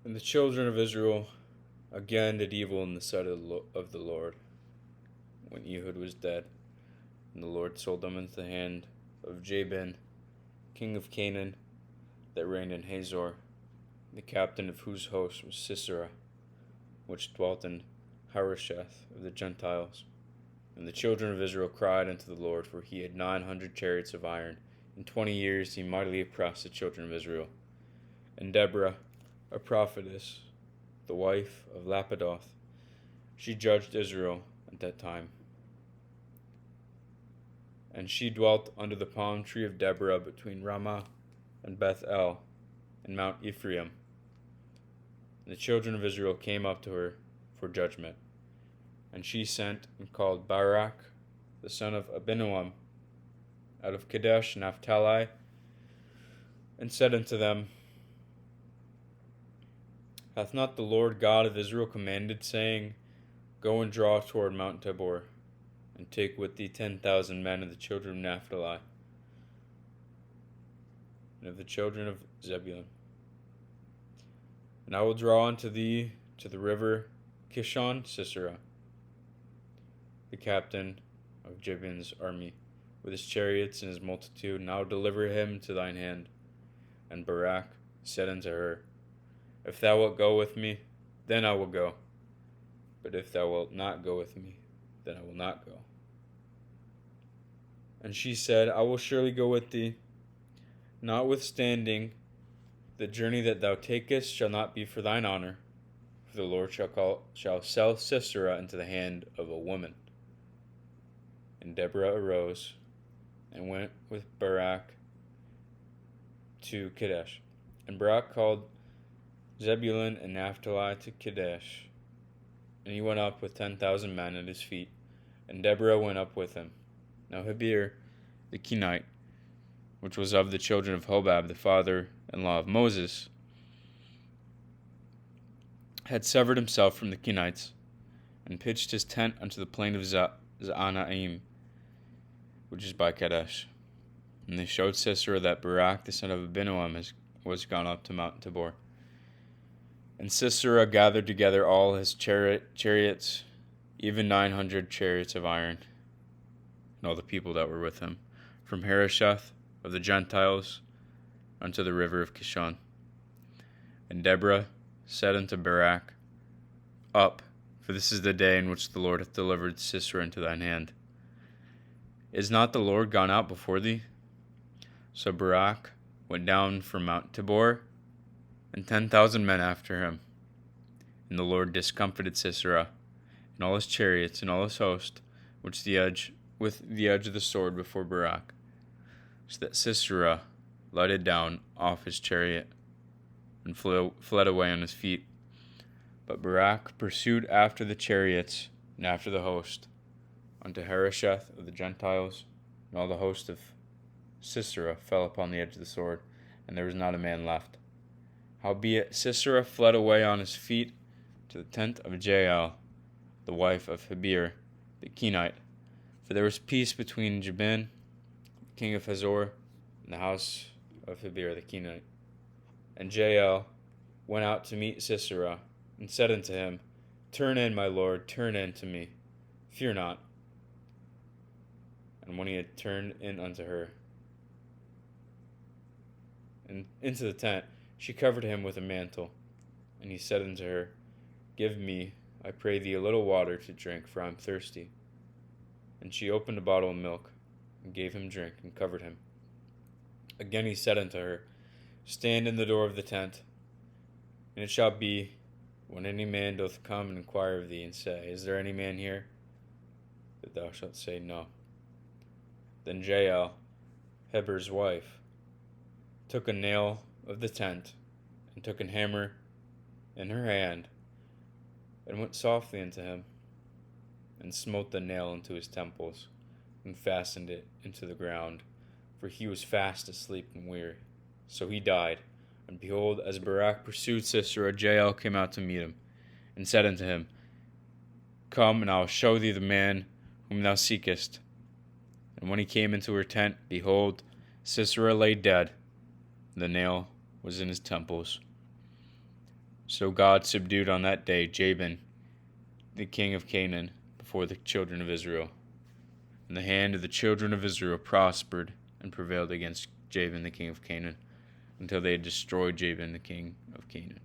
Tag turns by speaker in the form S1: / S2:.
S1: And the children of Israel again did evil in the sight of the Lord, when Ehud was dead. And the Lord sold them into the hand of Jabin, king of Canaan, that reigned in Hazor, the captain of whose host was Sisera, which dwelt in Harosheth of the Gentiles. And the children of Israel cried unto the Lord, for he had 900 chariots of iron. In 20 years he mightily oppressed the children of Israel. And Deborah, a prophetess, the wife of Lapidoth, she judged Israel at that time. And she dwelt under the palm tree of Deborah between Ramah and Beth El and Mount Ephraim. And the children of Israel came up to her for judgment. And she sent and called Barak, the son of Abinoam, out of Kadesh Naphtali, and said unto them, Hath not the Lord God of Israel commanded, saying, Go and draw toward Mount Tabor, and take with thee 10,000 men of the children of Naphtali, and of the children of Zebulun. And I will draw unto thee to the river Kishon Sisera, the captain of Jabin's army, with his chariots and his multitude, and I will deliver him to thine hand. And Barak said unto her, If thou wilt go with me, then I will go. But if thou wilt not go with me, then I will not go. And she said, I will surely go with thee. Notwithstanding, the journey that thou takest shall not be for thine honor, for the Lord shall sell Sisera into the hand of a woman. And Deborah arose and went with Barak to Kadesh. And Barak called Zebulun and Naphtali to Kadesh, and he went up with 10,000 men at his feet, and Deborah went up with him. Now Heber the Kenite, which was of the children of Hobab, the father-in-law of Moses, had severed himself from the Kenites, and pitched his tent unto the plain of Zaanaim, which is by Kadesh. And they showed Sisera that Barak the son of Abinoam was gone up to Mount Tabor. And Sisera gathered together all his chariots, even 900 chariots of iron, and all the people that were with him, from Harosheth of the Gentiles unto the river of Kishon. And Deborah said unto Barak, Up, for this is the day in which the Lord hath delivered Sisera into thine hand. Is not the Lord gone out before thee? So Barak went down from Mount Tabor, and 10,000 men after him. And the Lord discomfited Sisera, and all his chariots, and all his host, with the edge of the sword before Barak, so that Sisera lighted down off his chariot, and fled away on his feet. But Barak pursued after the chariots, and after the host, unto Harosheth of the Gentiles, and all the host of Sisera fell upon the edge of the sword, and there was not a man left. Howbeit Sisera fled away on his feet to the tent of Jael, the wife of Heber the Kenite, for there was peace between Jabin, king of Hazor, and the house of Heber the Kenite. And Jael went out to meet Sisera, and said unto him, Turn in, my lord, turn in to me, fear not. And when he had turned in unto her, and into the tent, she covered him with a mantle. And he said unto her, Give me, I pray thee, a little water to drink, for I am thirsty. And she opened a bottle of milk, and gave him drink, and covered him. Again he said unto her, Stand in the door of the tent. And it shall be, when any man doth come and inquire of thee, and say, Is there any man here? That thou shalt say, No. Then Jael, Heber's wife, took a nail of the tent, and took an hammer in her hand, and went softly unto him, and smote the nail into his temples, and fastened it into the ground, for he was fast asleep and weary. So he died. And behold, as Barak pursued Sisera, Jael came out to meet him, and said unto him, Come, and I will show thee the man whom thou seekest. And when he came into her tent, behold, Sisera lay dead, and the nail was in his temples. So God subdued on that day Jabin, the king of Canaan, before the children of Israel. And the hand of the children of Israel prospered and prevailed against Jabin, the king of Canaan, until they had destroyed Jabin, the king of Canaan.